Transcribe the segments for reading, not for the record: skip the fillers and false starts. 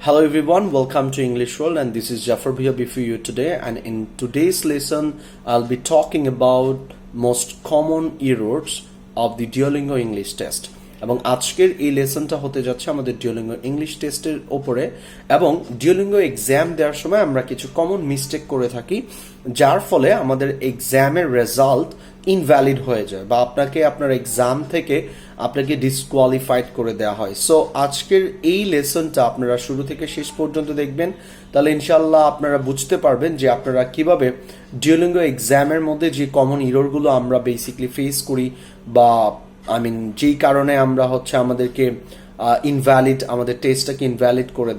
Hello everyone, welcome to English World, and this is Jafar here before you today. And in today's lesson, I'll be talking about most common errors of the Duolingo English test. এবং আজকের এই লেসনটা হতে যাচ্ছে আমাদের Duolingo English টেস্টের উপরে, এবং Duolingo exam দেওয়ার সময় আমরা কিছু কমন মিস্টেক করে থাকি, যার ফলে আমাদের এক্সামের রেজাল্ট ইনভ্যালিড হয়ে যায় বা আপনাকে আপনার এক্সাম থেকে আপনাকে ডিসকোয়ালিফাইড করে দেওয়া হয়। সো আজকের এই লেসনটা আপনারা শুরু থেকে শেষ পর্যন্ত দেখবেন, তাহলে ইনশাল্লাহ আপনারা বুঝতে পারবেন যে আপনারা কিভাবে Duolingo এক্সামের মধ্যে যে কমন এররগুলো আমরা বেসিক্যালি ফেস করি বা যেই কারণে আমরা আমাদেরকে ইনভ্যালিড, আমাদের টেস্টটাকে ইনভ্যালিড করে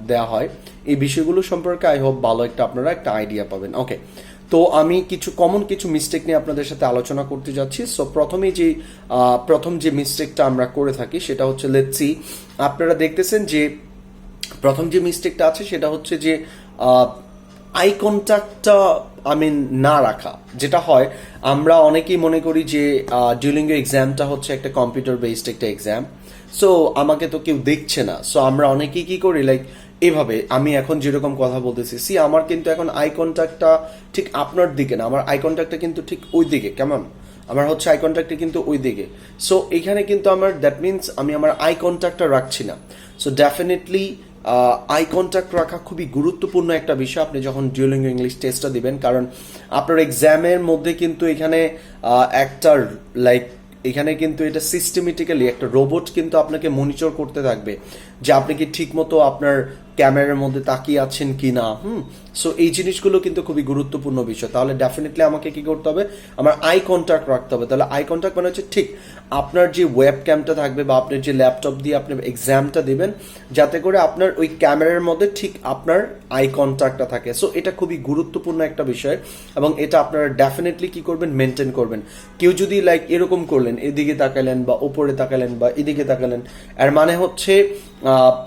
দেওয়া হয়, এই বিষয়গুলো সম্পর্কে আই হোপ ভালো আপনারা একটা আইডিয়া পাবেন। ওকে, তো আমি কিছু মিস্টেক নিয়ে আপনাদের সাথে আলোচনা করতে যাচ্ছি। সো প্রথম যে মিস্টেকটা আমরা করে থাকি সেটা হচ্ছে, লেটস সি, আপনারা দেখতেছেন যে প্রথম যে মিস্টেকটা আছে সেটা হচ্ছে যে আই কন্ট্যাক্টটা না রাখা। যেটা হয়, আমরা অনেকেই মনে করি যে Duolingo এক্সামটা হচ্ছে একটা কম্পিউটার বেসড একটা এক্সাম, সো আমাকে তো কেউ দেখছে না। সো আমরা অনেকেই কি করি, লাইক এভাবে, আমি এখন যেরকম কথা বলতেছি, আমার কিন্তু এখন আই কন্ট্যাক্টটা ঠিক আপনার দিকে না, আমার আই কন্ট্যাক্টটা কিন্তু ঠিক ওই দিকে। কেমন? আমার আই কন্ট্যাক্টটা কিন্তু ওই দিকে। সো এখানে কিন্তু দ্যাট মিনস আমি আমার আই কন্ট্যাক্টটা রাখছি না। সো ডেফিনেটলি আই কন্ট্যাক্ট রাখা খুবই গুরুত্বপূর্ণ একটা বিষয় আপনি যখন Duolingo ইংলিশ টেস্টটা দিবেন, কারণ আপনার এক্সামের মধ্যে কিন্তু এখানে এখানে কিন্তু এটা সিস্টেমেটিক্যালি একটা রোবট কিন্তু আপনাকে মনিটর করতে থাকবে যে আপনি কি ঠিক মতো আপনার ক্যামেরার মধ্যে তাকিয়ে আছেন কি না। সো এই জিনিসগুলো কিন্তু খুবই গুরুত্বপূর্ণ বিষয়। তাহলে ডেফিনেটলি আমাকে কি করতে হবে, আমার আই কন্ট্যাক্ট রাখতে হবে। তাহলে আই কন্ট্যাক্ট মানে হচ্ছে ঠিক আপনার যে ওয়েব ক্যামটা থাকবে বা আপনার যে ল্যাপটপ দিয়ে আপনি এক্সামটা দিবেন, যাতে করে আপনার ওই ক্যামেরার মধ্যে ঠিক আপনার আই কন্ট্যাক্টটা থাকে। সো এটা খুবই গুরুত্বপূর্ণ একটা বিষয়, এবং এটা আপনারা ডেফিনেটলি কি করবেন, মেনটেন করবেন। কেউ যদি এরকম করলেন, এদিকে তাকালেন বা উপরে তাকালেন বা এদিকে তাকালেন, এর মানে হচ্ছে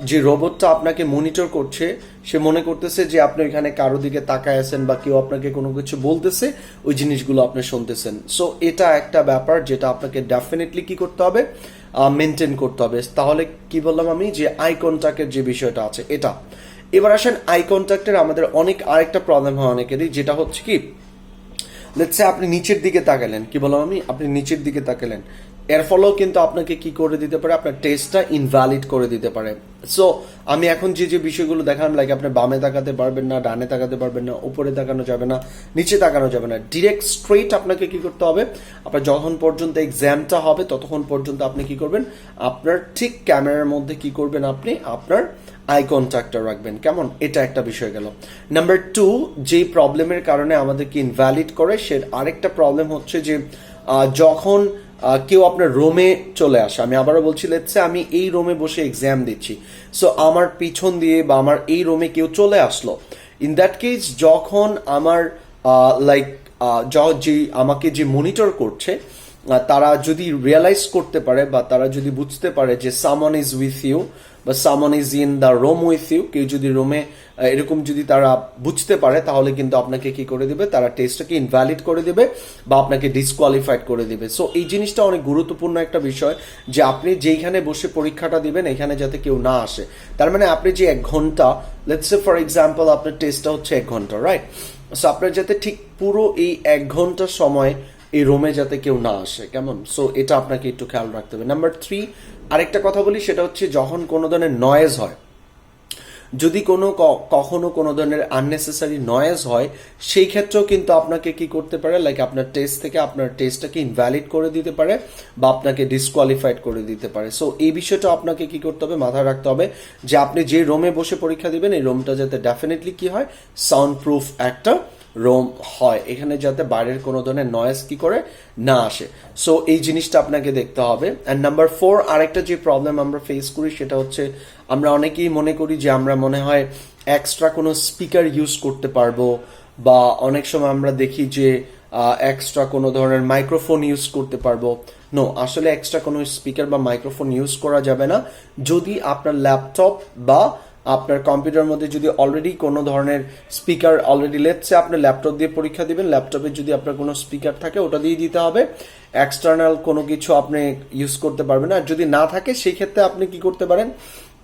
যে রোবটটা আপনাকে মনিটর করছে, সে মনে করতেছে যে আপনি ওইখানে কারো দিকে তাকায় আছেন বা কেউ আপনাকে কোনো কিছু বলতেছে, ওই জিনিসগুলো আপনি শুনতেছেন। সো এটা একটা ব্যাপার যেটা আপনাকে ডেফিনেটলি কি করতে হবে, মেনটেন করতে হবে। তাহলে কি বললাম আমি, যে আই কন্ট্যাক্টের যে বিষয়টা আছে এটা। এবার আসেন, আই কন্ট্যাক্টের আমাদের আরেকটা প্রবলেম হয় অনেকেরই, যেটা হচ্ছে কি, লেটস সে আপনি নিচের দিকে তাকালেন, কি বললাম আমি, আপনি নিচের দিকে তাকালেন, এর ফলেও কিন্তু আপনাকে কি করে দিতে পারে, আপনার টেস্টটা ইনভ্যালিড করে দিতে পারে। সো আমি এখন যে বিষয়গুলো দেখালাম, আপনি বামে তাকাতে পারবেন না, ডানে তাকাতে পারবেন না, উপরে তাকানো যাবে না, নিচে তাকানো যাবে না, ডিরেক্ট স্ট্রেট আপনাকে কি করতে হবে, আপনার যখন পর্যন্ত এক্সামটা হবে ততক্ষণ পর্যন্ত আপনি কি করবেন, আপনার ঠিক ক্যামেরার মধ্যে কি করবেন, আপনি আপনার আই কন্ট্যাক্টটা রাখবেন। কেমন? এটা একটা বিষয় গেল। নাম্বার 2, যেই প্রবলেমের কারণে আমাদেরকে ইনভ্যালিড করে, সে আরেকটা প্রবলেম হচ্ছে যে যখন কেউ আপনার রোমে চলে আসে, আমি আবারও বলছি, লেটস সে আমি এই রোমে বসে এক্সাম দিচ্ছি, সো আমার পিছন দিয়ে বা আমার এই রোমে কেউ চলে আসলো। ইন দ্যাট কেস, যখন আমার আমাকে যে মনিটর করছে, তারা যদি রিয়েলাইজ করতে পারে বা তারা যদি বুঝতে পারে যে সামওয়ান ইজ উইথ ইউ বা someone is in the room with you, কেউ যদি রুমে এরকম যদি তারা বুঝতে পারে, তাহলে কিন্তু আপনাকে কি করে দেবে, তারা টেস্টটাকে ইনভ্যালিড করে দেবে বা আপনাকে ডিসকোয়ালিফাইড করে দেবে। সো এই জিনিসটা অনেক গুরুত্বপূর্ণ একটা বিষয়, যে আপনি যেইখানে বসে পরীক্ষাটা দিবেন এখানে যাতে কেউ না আসে। তার মানে আপনি যে 1 ঘন্টা, লেটস সে ফর এক্সাম্পল আপনার টেস্টটা হচ্ছে 1 ঘন্টা, রাইট? সো আপনার যাতে ঠিক পুরো এই 1 ঘন্টা সময় এই রুমে যাতে কেউ না আসে। কেমন? সো এটা আপনাকে একটু খেয়াল রাখতে হবে। নাম্বার 3, আরেকটা কথা বলি, সেটা হচ্ছে যখন কোনো ধরনের নয়েজ হয়, যদি কখনো কোনো ধরনের আননেসেসারি নয়েজ হয়, সেই ক্ষেত্রেও কিন্তু আপনাকে কি করতে পারে, আপনার টেস্ট থেকে আপনার টেস্টটাকে ইনভ্যালিড করে দিতে পারে বা আপনাকে ডিসকোয়ালিফাইড করে দিতে পারে। সো এই বিষয়টা আপনাকে কি করতে হবে, মাথায় রাখতে হবে, যে আপনি যে রুমে বসে পরীক্ষা দিবেন, এই রুমটা যাতে ডেফিনেটলি কি হয়, সাউন্ড প্রুফ একটা রুম হয়, এখানে যাতে বাইরের কোনো ধরনের নয়েজ কি করে না আসে। সো এই জিনিসটা আপনাকে দেখতে হবে। অ্যান্ড নাম্বার 4, আরেকটা যে প্রবলেম আমরা ফেস করি, সেটা হচ্ছে আমরা অনেকেই মনে করি যে আমরা মনে হয় এক্সট্রা কোনো স্পিকার ইউজ করতে পারবো, বা অনেক সময় আমরা দেখি যে এক্সট্রা কোনো ধরনের মাইক্রোফোন ইউজ করতে পারবো। নো, আসলে এক্সট্রা কোনো স্পিকার বা মাইক্রোফোন ইউজ করা যাবে না, যদি আপনার ল্যাপটপ বা আপনার কম্পিউটার মধ্যে যদি অলরেডি কোনো ধরনের স্পিকার লেটস সে আপনি ল্যাপটপ দিয়ে পরীক্ষা দিবেন, ল্যাপটপে যদি আপনার কোনো স্পিকার থাকে ওটা দিয়ে দিতে হবে, এক্সটার্নাল কোনো কিছু আপনি ইউজ করতে পারবেন না। আর যদি না থাকে, সেই ক্ষেত্রে আপনি কি করতে পারেন,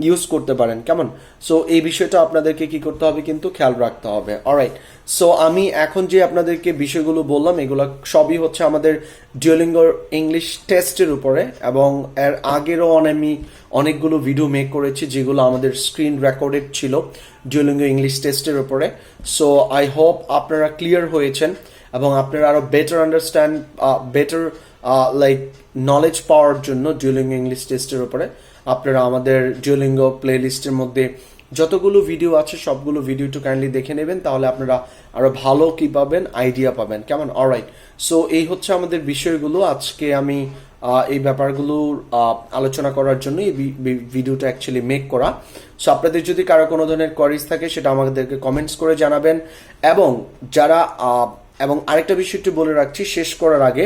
ইউজ করতে পারেন, কেমন? সো এই বিষয়টা আপনাদেরকে কি করতে হবে কিন্তু খেয়াল রাখতে হবে। অলরাইট, সো আমি এখন যে আপনাদেরকে বিষয়গুলো বললাম এগুলো সবই হচ্ছে আমাদের ডিওলিঙ্গোর ইংলিশ টেস্টের উপরে, এবং এর আগেরও আমি অনেকগুলো ভিডিও মেক করেছি যেগুলো আমাদের স্ক্রিন রেকর্ডেড ছিল ডিওলিঙ্গো ইংলিশ টেস্টের উপরে। সো আই হোপ আপনারা ক্লিয়ার হয়েছেন এবং আপনারা আরো better understand, better like knowledge পাওয়ার জন্য ডিওলিঙ্গো ইংলিশ টেস্টের উপরে আপনারা আমাদের ডিওলিঙ্গো প্লে লিস্টের মধ্যে যতগুলো ভিডিও আছে সবগুলো ভিডিও একটু কাইন্ডলি দেখে নেবেন, তাহলে আপনারা আরো ভালো কি পাবেন, আইডিয়া পাবেন, কেমন? অলরাইট, সো এই হচ্ছে আমাদের বিষয়গুলো। আজকে আমি এই ব্যাপারগুলো আলোচনা করার জন্য এই ভিডিওটা অ্যাকচুয়ালি মেক করা। সো আপনাদের যদি কারো কোনো ধরনের কোয়ারিজ থাকে সেটা আমাদেরকে কমেন্টস করে জানাবেন। এবং যারা এবং আরেকটা বিষয় একটু বলে রাখছি শেষ করার আগে,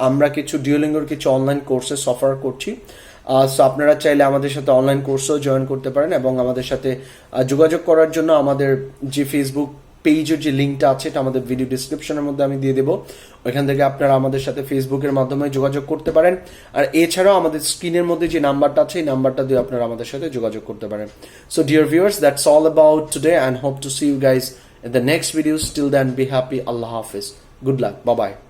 আমরা কিছু ডিওলিঙ্গোর কিছু অনলাইন কোর্সেস অফার করছি। সো আপনারা চাইলে আমাদের সাথে অনলাইন কোর্সও জয়েন করতে পারেন, এবং আমাদের সাথে যোগাযোগ করার জন্য আমাদের যে ফেসবুক পেজের যে লিঙ্কটা আছে এটা আমাদের ভিডিও ডিসক্রিপশনের মধ্যে আমি দিয়ে দেবো, ওইখান থেকে আপনারা আমাদের সাথে ফেসবুকের মাধ্যমে যোগাযোগ করতে পারেন। আর এছাড়াও আমাদের স্ক্রিনের মধ্যে যে নাম্বারটা আছে এই নাম্বারটা দিয়ে আপনারা আমাদের সাথে যোগাযোগ করতে পারেন। So dear viewers, that's all about today and hope to see you guys in the next videos. Till then, be happy. Allah Hafiz. Good luck. Bye bye.